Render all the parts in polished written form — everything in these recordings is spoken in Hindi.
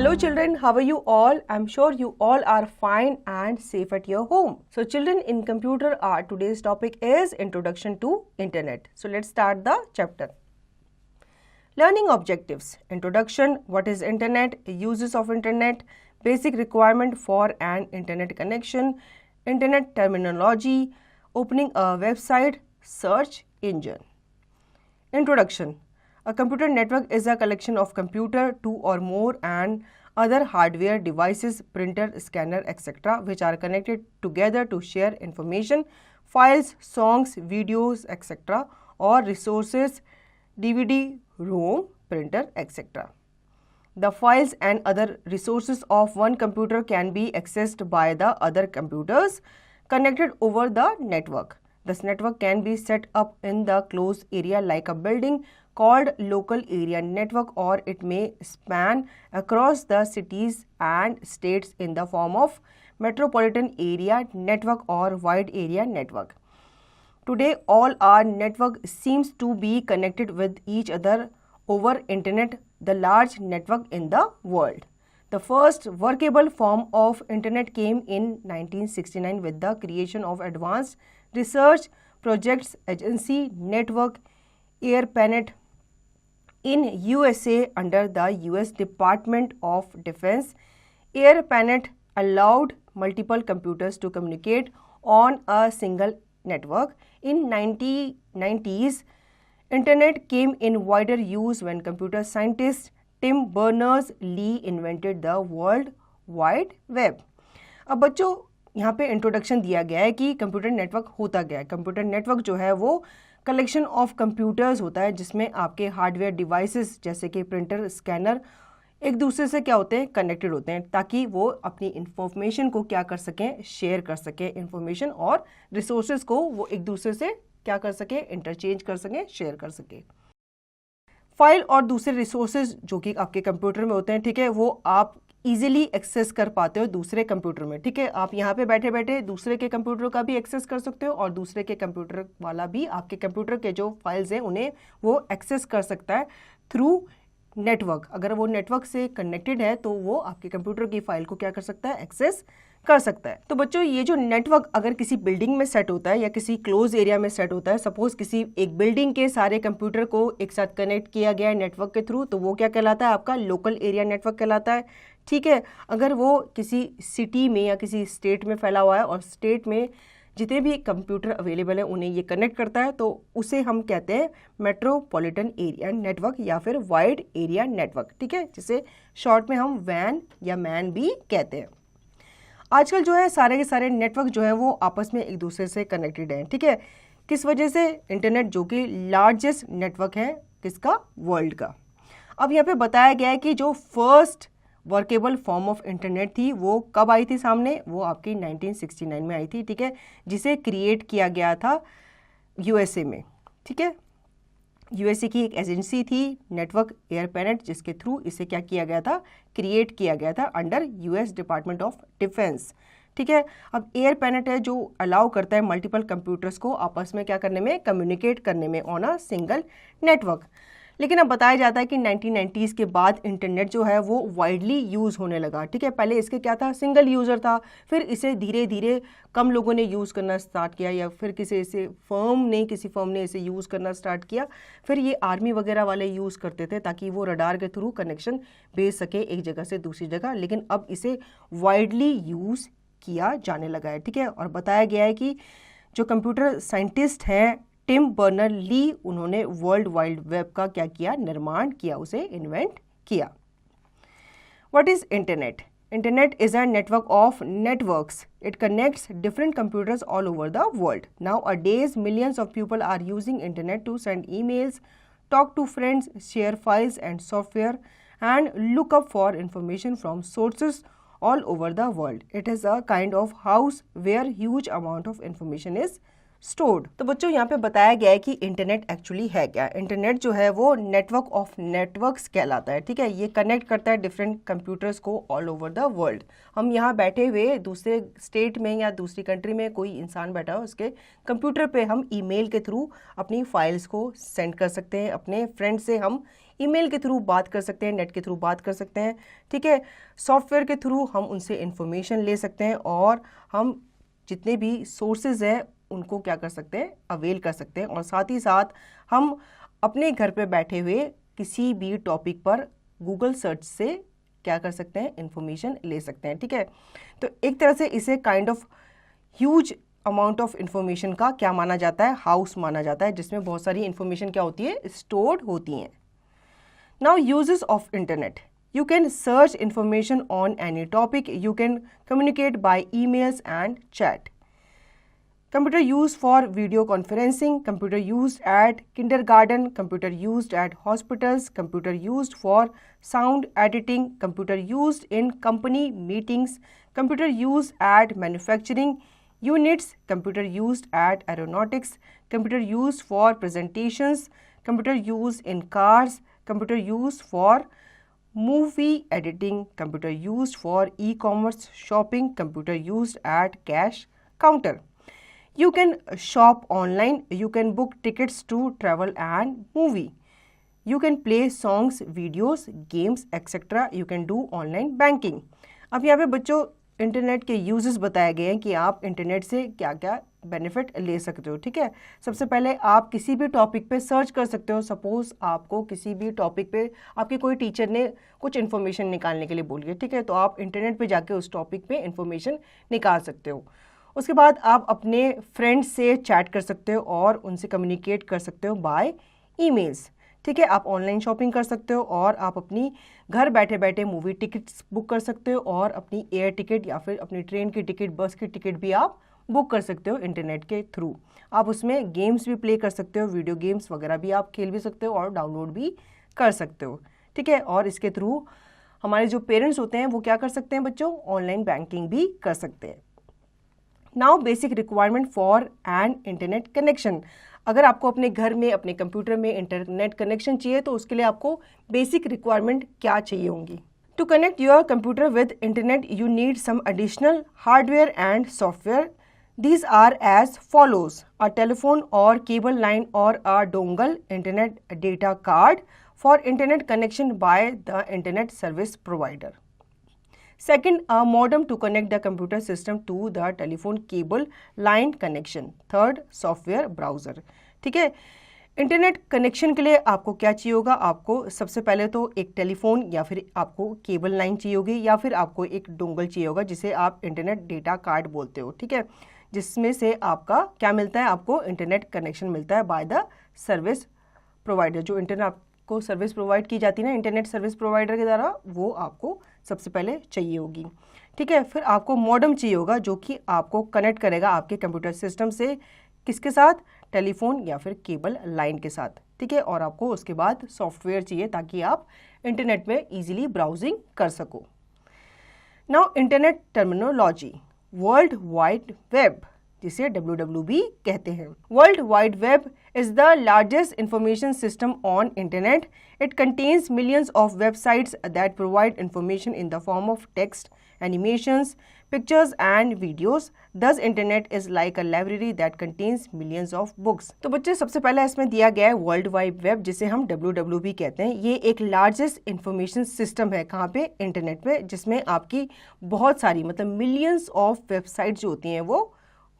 Hello children, how are you all? I'm sure you all are fine and safe at your home. So children, in computer art, today's topic is Introduction to Internet. So let's start the chapter. Learning objectives. Introduction, what is Internet, uses of Internet, basic requirement for an Internet connection, Internet terminology, opening a website, search engine. Introduction. A computer network is a collection of computer, two or more, and other hardware devices, printer, scanner, etc., which are connected together to share information, files, songs, videos, etc., or resources, DVD, ROM, printer, etc. The files and other resources of one computer can be accessed by the other computers connected over the network. This network can be set up in the closed area like a building called local area network, or it may span across the cities and states in the form of metropolitan area network or wide area network. Today, all our network seems to be connected with each other over internet, the large network in the world. The first workable form of internet came in 1969 with the creation of Advanced Research Projects Agency Network, ARPANET, in USA under the US Department of Defense. ARPANET allowed multiple computers to communicate on a single network. In 1990s, Internet came in wider use when computer scientist Tim Berners-Lee invented the World Wide Web. अब बच्चों यहाँ पे इंट्रोडक्शन दिया गया है कि कंप्यूटर नेटवर्क होता क्या है. कंप्यूटर नेटवर्क जो है वो कलेक्शन ऑफ कंप्यूटर्स होता है जिसमें आपके हार्डवेयर डिवाइसेस जैसे कि प्रिंटर, स्कैनर एक दूसरे से क्या होते हैं, कनेक्टेड होते हैं, ताकि वो अपनी इंफॉर्मेशन को क्या कर सकें, शेयर कर सकें इंफॉर्मेशन, और रिसोर्सेज को वो एक दूसरे से क्या कर सकें, इंटरचेंज कर सकें, शेयर कर सकें. फाइल और दूसरे रिसोर्सेज जो कि आपके कंप्यूटर में होते हैं, ठीक है, वो आप इजीली एक्सेस कर पाते हो दूसरे कंप्यूटर में. ठीक है, आप यहाँ पे बैठे बैठे दूसरे के कंप्यूटर का भी एक्सेस कर सकते हो और दूसरे के कंप्यूटर वाला भी आपके कंप्यूटर के जो फाइल्स हैं उन्हें वो एक्सेस कर सकता है थ्रू नेटवर्क. अगर वो नेटवर्क से कनेक्टेड है तो वो आपके कंप्यूटर की फाइल को क्या कर सकता है, एक्सेस कर सकता है. तो बच्चों, ये जो नेटवर्क अगर किसी बिल्डिंग में सेट होता है या किसी क्लोज एरिया में सेट होता है, सपोज किसी एक बिल्डिंग के सारे कंप्यूटर को एक साथ कनेक्ट किया गया है नेटवर्क के थ्रू, तो वो क्या कहलाता है, आपका लोकल एरिया नेटवर्क कहलाता है. ठीक है, अगर वो किसी सिटी में या किसी स्टेट में फैला हुआ है और स्टेट में जितने भी कंप्यूटर अवेलेबल है उन्हें ये कनेक्ट करता है, तो उसे हम कहते हैं मेट्रोपॉलिटन एरिया नेटवर्क या फिर वाइड एरिया नेटवर्क. ठीक है, जिसे शॉर्ट में हम वैन या मैन भी कहते हैं. आजकल जो है सारे के सारे नेटवर्क जो है वो आपस में एक दूसरे से कनेक्टेड हैं. ठीक है, किस वजह से, इंटरनेट जो कि लार्जेस्ट नेटवर्क है किसका, वर्ल्ड का. अब यहाँ पे बताया गया है कि जो first workable form of internet थी वो कब आई थी सामने, वो आपकी 1969 में आई थी. ठीक है, जिसे क्रिएट किया गया था यूएसए में. ठीक है, यूएसए की एक एजेंसी थी नेटवर्क ARPANET, जिसके थ्रू इसे क्या किया गया था, क्रिएट किया गया था under US department of defence. ठीक है, अब ARPANET है जो अलाउ करता है मल्टीपल कंप्यूटर्स को आपस में क्या करने में, कम्युनिकेट करने में ऑन अ सिंगल नेटवर्क. लेकिन अब बताया जाता है कि 1990s के बाद इंटरनेट जो है वो वाइडली यूज़ होने लगा. ठीक है, पहले इसके क्या था, सिंगल यूज़र था, फिर इसे धीरे धीरे कम लोगों ने यूज़ करना स्टार्ट किया, या फिर किसी फर्म ने इसे यूज़ करना स्टार्ट किया. फिर ये आर्मी वगैरह वाले यूज़ करते थे ताकि वो रडार के थ्रू कनेक्शन भेज सके एक जगह से दूसरी जगह. लेकिन अब इसे वाइडली यूज़ किया जाने लगा है. ठीक है, और बताया गया है कि जो कंप्यूटर साइंटिस्ट हैं टिम बर्नर-ली, उन्होंने वर्ल्ड वाइड वेब का क्या किया, निर्माण किया, उसे इन्वेंट किया. What is internet? Internet is a network of networks. It connects different computers all over the world. Nowadays millions of people are using internet to send emails, talk to friends, share files and software, and look up for information from sources all over the world. It is a kind of house where huge amount of information is stored। तो बच्चों यहाँ पे बताया गया है कि इंटरनेट एक्चुअली है क्या। इंटरनेट जो है वो नेटवर्क ऑफ नेटवर्क्स कहलाता है, ठीक है। ये कनेक्ट करता है डिफरेंट कंप्यूटर्स को ऑल ओवर द वर्ल्ड। हम यहाँ बैठे हुए दूसरे स्टेट में या दूसरी कंट्री में कोई इंसान बैठा हो, उसके कंप्यूटर पे हम ईमेल के थ्रू अपनी फाइल्स को सेंड कर सकते हैं। अपने फ्रेंड से हम ईमेल के थ्रू बात कर सकते हैं, नेट के थ्रू बात कर सकते हैं, ठीक है। सॉफ्टवेयर के थ्रू हम उनसे इंफॉर्मेशन ले सकते हैं और हम जितने भी सोर्सेज हैं उनको क्या कर सकते हैं, अवेल कर सकते हैं। और साथ ही साथ हम अपने घर पे बैठे हुए किसी भी टॉपिक पर गूगल सर्च से क्या कर सकते हैं, इंफॉर्मेशन ले सकते हैं, ठीक है। तो एक तरह से इसे kind of huge amount of information का क्या माना जाता है, हाउस माना जाता है, जिसमें बहुत सारी इंफॉर्मेशन क्या होती है, स्टोर्ड होती हैं। Now uses of internet, you can search information on any topic, you can communicate by emails and chat. Computer used for video conferencing, computer used at kindergarten, computer used at hospitals, computer used for sound editing, computer used in company meetings, computer used at manufacturing units, computer used at aeronautics, computer used for presentations, computer used in cars, computer used for movie editing, computer used for e-commerce shopping, computer used at cash counter. You can shop online, you can book tickets to travel and movie. You can play songs, videos, games, etc. You can do online banking. अब यहाँ पे बच्चों इंटरनेट के यूजेस बताए गए हैं कि आप इंटरनेट से क्या क्या बेनिफिट ले सकते हो, ठीक है। सबसे पहले आप किसी भी टॉपिक पे सर्च कर सकते हो। सपोज आपको किसी भी टॉपिक पे आपके कोई टीचर ने कुछ इन्फॉर्मेशन निकालने के लिए बोली है, ठीक है, तो आप इंटरनेट पे जाके उस टॉपिक पे इन्फॉर्मेशन निकाल सकते हो। उसके बाद आप अपने फ्रेंड्स से चैट कर सकते हो और उनसे कम्युनिकेट कर सकते हो बाय ईमेल्स, ठीक है। आप ऑनलाइन शॉपिंग कर सकते हो और आप अपनी घर बैठे बैठे मूवी टिकट्स बुक कर सकते हो और अपनी एयर टिकट या फिर अपनी ट्रेन की टिकट, बस की टिकट भी आप बुक कर सकते हो इंटरनेट के थ्रू। आप उसमें गेम्स भी प्ले कर सकते हो, वीडियो गेम्स वगैरह भी आप खेल भी सकते हो और डाउनलोड भी कर सकते हो, ठीक है। और इसके थ्रू हमारे जो पेरेंट्स होते हैं वो क्या कर सकते हैं बच्चों, ऑनलाइन बैंकिंग भी कर सकते हैं। Now basic requirement for an internet connection. अगर आपको अपने घर में अपने कंप्यूटर में इंटरनेट कनेक्शन चाहिए तो उसके लिए आपको बेसिक रिक्वायरमेंट क्या चाहिए होंगी। To connect your computer with internet you need some additional hardware and software. These are as follows: a telephone or cable line or a dongle, internet data card for internet connection by the internet service provider. Second, a modem to connect the computer system to the telephone cable line connection. Third, software browser. ठीक है, इंटरनेट कनेक्शन के लिए आपको क्या चाहिए होगा, आपको सबसे पहले तो एक टेलीफोन या फिर आपको केबल लाइन चाहिए होगी या फिर आपको एक डोंगल चाहिए होगा जिसे आप इंटरनेट डेटा कार्ड बोलते हो, ठीक है, जिसमें से आपका क्या मिलता है, आपको इंटरनेट कनेक्शन मिलता है बाय द सर्विस प्रोवाइडर। जो इंटरनेट आपको सर्विस प्रोवाइड की जाती है ना इंटरनेट सर्विस प्रोवाइडर के द्वारा, वो आपको सबसे पहले चाहिए होगी, ठीक है। फिर आपको मॉडेम चाहिए होगा जो कि आपको कनेक्ट करेगा आपके कंप्यूटर सिस्टम से, किसके साथ, टेलीफोन या फिर केबल लाइन के साथ, ठीक है। और आपको उसके बाद सॉफ्टवेयर चाहिए ताकि आप इंटरनेट में इजीली ब्राउजिंग कर सको। Now internet terminology, world wide web, जिसे WWW कहते हैं। World wide web is the largest information system on internet. It contains millions of websites that provide information in the form of text, animations, pictures and videos. Thus, internet is like a library that contains millions of books. तो बच्चे सबसे पहले इसमें दिया गया है वर्ल्ड वाइड वेब, जिसे हम WWW कहते हैं। ये एक लार्जेस्ट इंफॉर्मेशन सिस्टम है, कहाँ पे, इंटरनेट पे, जिसमें आपकी बहुत सारी मतलब मिलियंस ऑफ वेबसाइट जो होती हैं वो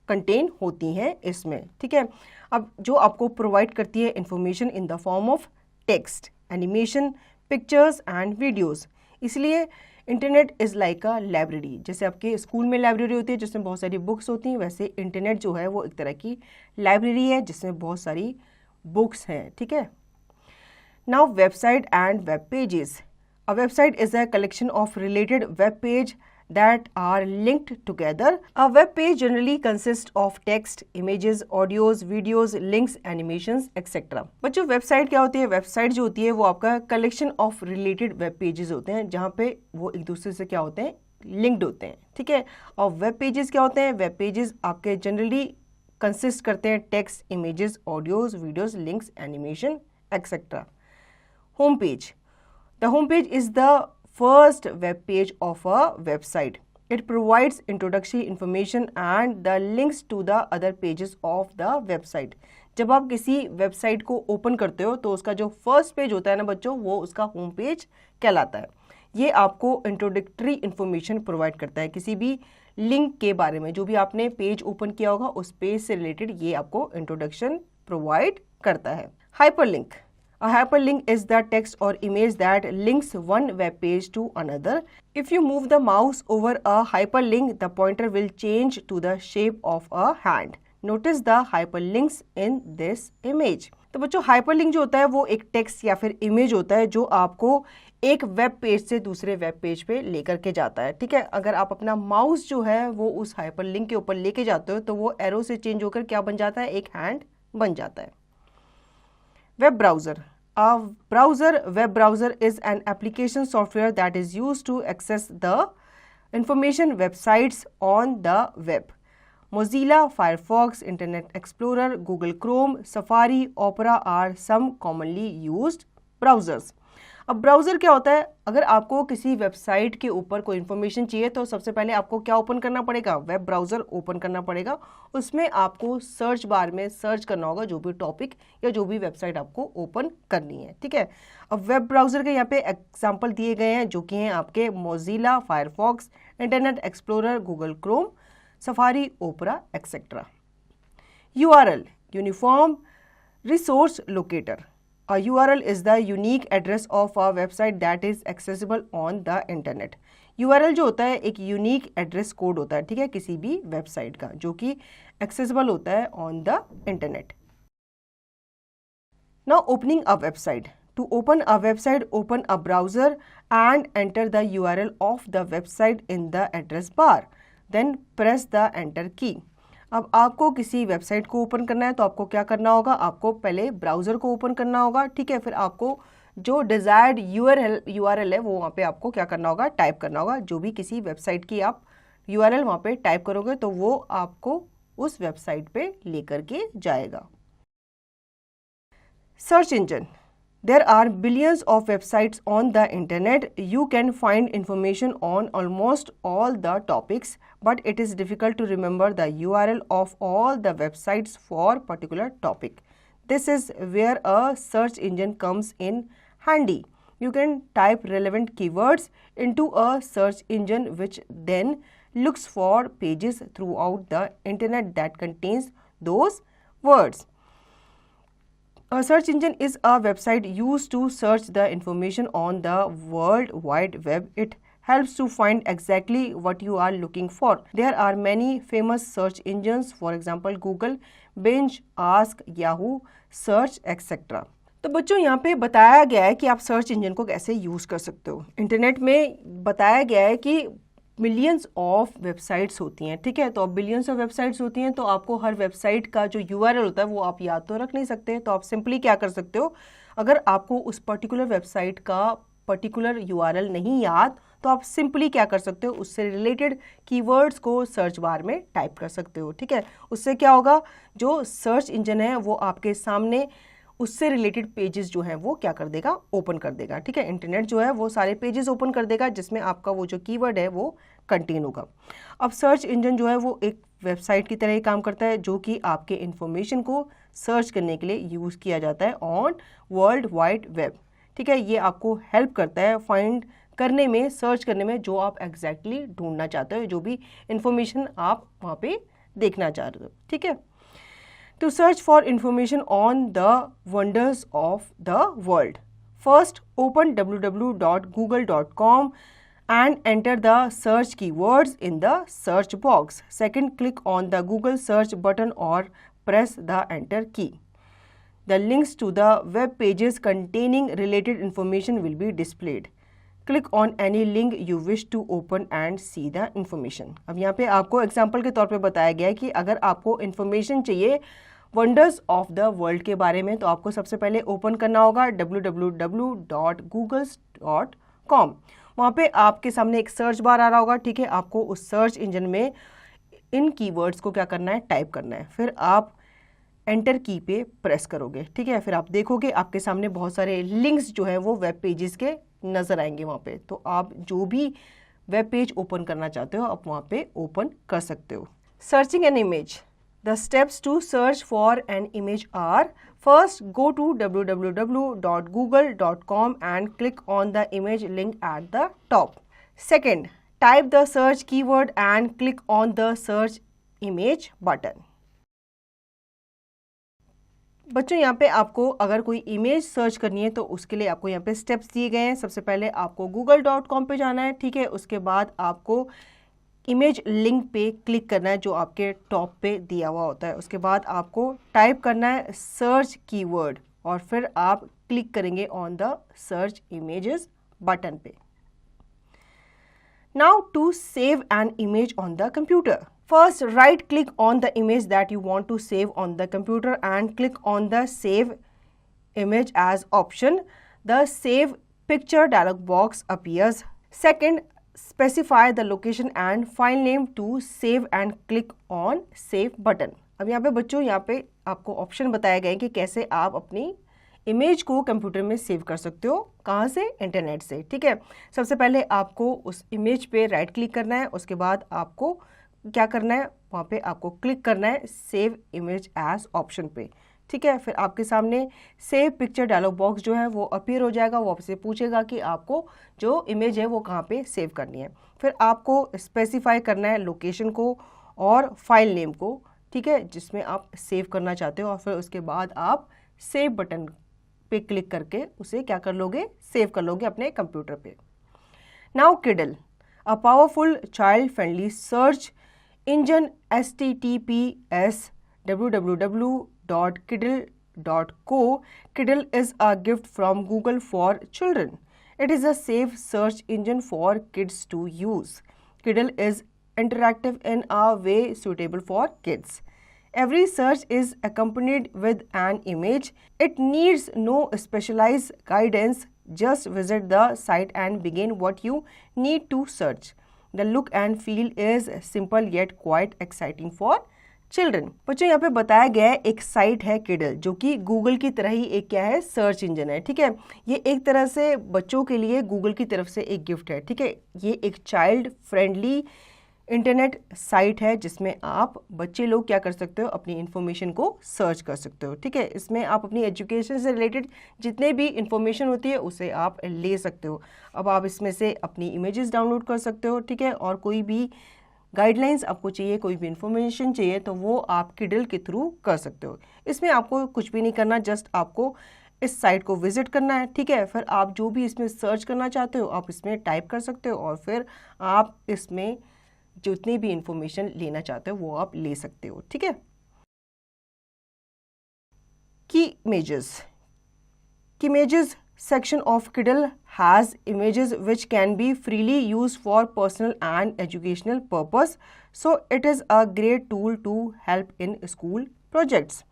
कंटेन होती हैं इसमें, ठीक है। अब जो आपको प्रोवाइड करती है information in the form of text, animation, pictures and videos, इसलिए internet is like a library. जैसे आपके स्कूल में लाइब्रेरी होती है जिसमें बहुत सारी बुक्स होती हैं, वैसे इंटरनेट जो है वो एक तरह की लाइब्रेरी है जिसमें बहुत सारी बुक्स हैं, ठीक है। Now website and web pages. A website is a collection of related web page that are linked together. A web page generally consists of text, images, audios, videos, links, animations, etc. बच्चों वेबसाइट क्या होती है, वेबसाइट जो होती है वो आपका collection of related web pages होते हैं जहाँ पे वो एक दूसरे से क्या होते हैं, लिंक्ड होते हैं, ठीक है। और वेब पेजेस क्या होते हैं, वेब पेजेस आपके जनरली कंसिस्ट करते हैं text, images, audios, videos, links, animation etcetera. Home page, the home page is the first web page of a website. It provides introductory information and the links to the other pages of the website. जब आप किसी वेबसाइट को ओपन करते हो तो उसका जो फर्स्ट पेज होता है ना बच्चों, वो उसका होम पेज कहलाता है. ये आपको इंट्रोडक्टरी इंफॉर्मेशन प्रोवाइड करता है किसी भी लिंक के बारे में. जो भी आपने पेज ओपन किया होगा उस पेज से रिलेटेड ये आपको इंट्रोडक्शन प्रोवाइड करता है. Hyperlink, a hyperlink is the text or image that links one web page to another. If you move the mouse over a hyperlink, the pointer will change to the shape of a hand. Notice the hyperlinks in this image. तो बच्चों हाइपरलिंक जो होता है वो एक टेक्स्ट या फिर इमेज होता है जो आपको एक वेब पेज से दूसरे वेब पेज पे लेकर के जाता है. ठीक है, अगर आप अपना माउस जो है वो उस हाइपरलिंक के ऊपर लेके जाते हो तो वो एरो से चेंज होकर क्या बन जाता है, एक हैंड बन जाता है. Web browser. A web browser is an application software that is used to access the information websites on the web. Mozilla, Firefox, Internet Explorer, Google Chrome, Safari, Opera are some commonly used browsers. अब ब्राउज़र क्या होता है, अगर आपको किसी वेबसाइट के ऊपर कोई इन्फॉर्मेशन चाहिए तो सबसे पहले आपको क्या ओपन करना पड़ेगा, वेब ब्राउज़र ओपन करना पड़ेगा. उसमें आपको सर्च बार में सर्च करना होगा जो भी टॉपिक या जो भी वेबसाइट आपको ओपन करनी है. ठीक है, अब वेब ब्राउज़र के यहाँ पे एग्जाम्पल दिए गए हैं जो कि हैं आपके Mozilla, Firefox, Internet Explorer, Google Chrome, Safari, Opera etcetera. URL, uniform resource locator. A URL is the unique address of a website that is accessible on the internet. URL जो होता है एक यूनिक एड्रेस कोड होता है, ठीक है, किसी भी वेबसाइट का जो कि एक्सेसिबल होता है on the internet. Now opening a website. To open a website, open a browser and enter the URL of the website in the address bar. Then press the enter key. अब आपको किसी वेबसाइट को ओपन करना है तो आपको क्या करना होगा, आपको पहले ब्राउज़र को ओपन करना होगा. ठीक है, फिर आपको जो डिज़ायर्ड URL है वो वहाँ पे आपको क्या करना होगा, टाइप करना होगा. जो भी किसी वेबसाइट की आप URL वहाँ पे टाइप करोगे तो वो आपको उस वेबसाइट पे लेकर के जाएगा. Search engine. There are billions of websites on the internet. You can find information on almost all the topics, but it is difficult to remember the URL of all the websites for particular topic. This is where a search engine comes in handy. You can type relevant keywords into a search engine which then looks for pages throughout the internet that contains those words. A search engine is a website used to search the information on the World Wide Web. It helps to find exactly what you are looking for. There are many famous search engines, for example Google, Bing, Ask, Yahoo, Search, etc. तो बच्चों यहाँ पे बताया गया है कि आप सर्च इंजन को कैसे यूज़ कर सकते हो. इंटरनेट में बताया गया है कि मिलियंस ऑफ वेबसाइट्स होती हैं. ठीक है, तो अब बिलियंस ऑफ वेबसाइट्स होती हैं तो आपको हर वेबसाइट का जो URL होता है वो आप याद तो रख नहीं सकते. तो आप सिंपली क्या कर सकते हो, अगर आपको उस पर्टिकुलर वेबसाइट का पर्टिकुलर URL नहीं याद तो आप सिंपली क्या कर सकते हो, उससे रिलेटेड कीवर्ड्स को सर्च बार में टाइप कर सकते हो. ठीक है, उससे क्या होगा, जो सर्च इंजन है वो आपके सामने उससे रिलेटेड पेजेस जो हैं वो क्या कर देगा, ओपन कर देगा. ठीक है, इंटरनेट जो है वो सारे पेजेस ओपन कर देगा जिसमें आपका वो जो कीवर्ड है वो कंटेन होगा. अब सर्च इंजन जो है वो एक वेबसाइट की तरह ही काम करता है जो कि आपके इंफॉर्मेशन को सर्च करने के लिए यूज़ किया जाता है ऑन वर्ल्ड वाइड वेब. ठीक है, ये आपको हेल्प करता है फाइंड करने में, सर्च करने में जो आप एग्जैक्टली ढूंढना चाहते हो, जो भी इंफॉर्मेशन आप वहाँ पे देखना चाह रहे हो. ठीक है, to search for information on the wonders of the world. First, open www.google.com and enter the search keywords in the search box. Second, click on the Google search button or press the enter key. The links to the web pages containing related information will be displayed. Click on any link you wish to open and see the information. अब यहाँ पे आपको एग्जाम्पल के तौर पे बताया गया है कि अगर आपको इन्फॉर्मेशन चाहिए वंडर्स ऑफ द वर्ल्ड के बारे में तो आपको सबसे पहले ओपन करना होगा www.googles.com. वहाँ पे आपके सामने एक सर्च बार आ रहा होगा. ठीक है, आपको उस सर्च इंजन में इन कीवर्ड्स को क्या करना है, टाइप करना है। फिर आप एंटर की पे प्रेस करोगे, ठीक है। फिर आप देखोगे आपके सामने बहुत सारे लिंक्स जो है वो वेब पेजेस के नज़र आएंगे वहाँ पे। तो आप जो भी वेब पेज ओपन करना चाहते हो आप वहाँ पे ओपन कर सकते हो। Searching an image, the steps to search for an image are: first, go to www.google.com and click on the image link at the top. Second, type the search keyword and click on the search image button. बच्चों यहाँ पे आपको अगर कोई इमेज सर्च करनी है तो उसके लिए आपको यहाँ पे स्टेप्स दिए गए हैं। सबसे पहले आपको google.com पे जाना है, ठीक है। उसके बाद आपको इमेज लिंक पे क्लिक करना है जो आपके टॉप पे दिया हुआ होता है। उसके बाद आपको टाइप करना है सर्च कीवर्ड और फिर आप क्लिक करेंगे on the search images button पे। Now to save an image on the computer, first right click on the image that you want to save on the computer and click on the save image as option. The save picture dialog box appears. Second, specify the location and file name to save and click on save button. अब यहाँ पे बच्चों यहाँ पे आपको ऑप्शन बताए गए कि कैसे आप अपनी इमेज को कंप्यूटर में सेव कर सकते हो। कहाँ से? इंटरनेट से, ठीक है। सबसे पहले आपको उस इमेज पे राइट क्लिक करना है, उसके बाद आपको क्या करना है, वहाँ पे आपको क्लिक करना है सेव इमेज एज ऑप्शन पे, ठीक है। फिर आपके सामने सेव पिक्चर डायलॉग बॉक्स जो है वो अपीयर हो जाएगा। वो आपसे पूछेगा कि आपको जो इमेज है वो कहाँ पे सेव करनी है। फिर आपको स्पेसिफाई करना है लोकेशन को और फाइल नेम को, ठीक है, जिसमें आप सेव करना चाहते हो। और फिर उसके बाद आप सेव बटन पे क्लिक करके उसे क्या कर लोगे, सेव कर लोगे अपने कंप्यूटर पे। Now Kiddle, a powerful child friendly search engine, https www.kiddle.co. Kiddle is a gift from Google for children. It is a safe search engine for kids to use. Kiddle is interactive in a way suitable for kids. Every search is accompanied with an image. It needs no specialized guidance. Just visit the site and begin what you need to search. The look and feel is simple yet quite exciting for children. बच्चों यहाँ पे बताया गया है एक साइट है किडल, जो कि गूगल की तरह ही एक क्या है, सर्च इंजन है, ठीक है। ये एक तरह से बच्चों के लिए गूगल की तरफ से एक गिफ्ट है, ठीक है। ये एक चाइल्ड फ्रेंडली इंटरनेट साइट है जिसमें आप बच्चे लोग क्या कर सकते हो, अपनी इन्फॉर्मेशन को सर्च कर सकते हो, ठीक है। इसमें आप अपनी एजुकेशन से रिलेटेड जितने भी इंफॉर्मेशन होती है उसे आप ले सकते हो। अब आप इसमें से अपनी इमेजेस डाउनलोड कर सकते हो, ठीक है। और कोई भी गाइडलाइंस आपको चाहिए, कोई भी इंफॉर्मेशन चाहिए तो वो आप किडल के थ्रू कर सकते हो। इसमें आपको कुछ भी नहीं करना, जस्ट आपको इस साइट को विजिट करना है, ठीक है। फिर आप जो भी इसमें सर्च करना चाहते हो आप इसमें टाइप कर सकते हो और फिर आप इसमें जितनी भी इंफॉर्मेशन लेना चाहते हो वो आप ले सकते हो, ठीक है। की images section of Kiddle has images which can be freely used for personal and educational purpose, so it is a great tool to help in school projects.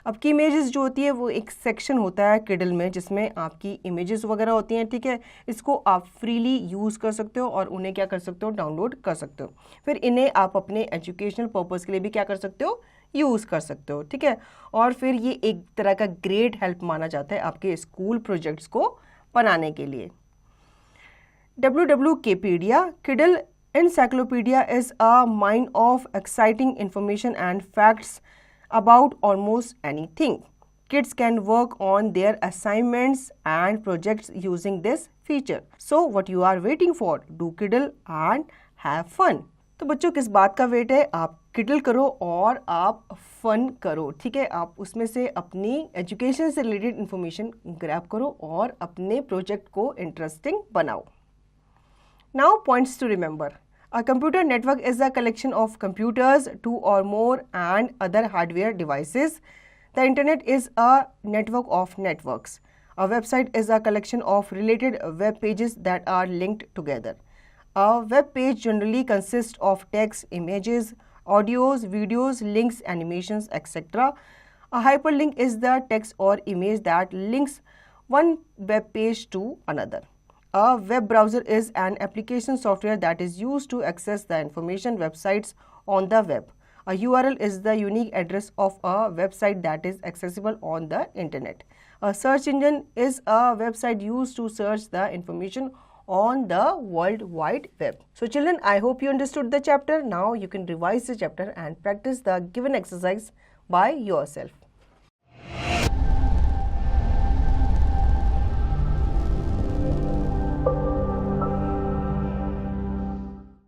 अब की इमेजेस जो होती है वो एक सेक्शन होता है किडल में जिसमें आपकी इमेजेस वगैरह होती हैं, ठीक है। इसको आप फ्रीली यूज़ कर सकते हो और उन्हें क्या कर सकते हो, डाउनलोड कर सकते हो। फिर इन्हें आप अपने एजुकेशनल पर्पज़ के लिए भी क्या कर सकते हो, यूज़ कर सकते हो, ठीक है। और फिर ये एक तरह का ग्रेट हेल्प माना जाता है आपके स्कूल प्रोजेक्ट्स को बनाने के लिए। WWKpedia, Kiddle Encyclopedia is a mine of exciting information and facts about almost anything. Kids can work on their assignments and projects using this feature. So what you are waiting for? Do Kiddle and have fun. तो बच्चों किस बात का वेट है, आप किडल करो और आप फन करो, ठीक है। आप उसमें से अपनी एजुकेशन से रिलेटेड इंफॉर्मेशन ग्रैब करो और अपने प्रोजेक्ट को इंटरेस्टिंग बनाओ। Now points to remember, a computer network is a collection of computers, two or more, and other hardware devices. The internet is a network of networks. A website is a collection of related web pages that are linked together. A web page generally consists of text, images, audios, videos, links, animations, etc. A hyperlink is the text or image that links one web page to another. A web browser is an application software that is used to access the information, websites, on the web. A URL is the unique address of a website that is accessible on the internet. A search engine is a website used to search the information on the World Wide Web. So children, I hope you understood the chapter. Now you can revise the chapter and practice the given exercise by yourself.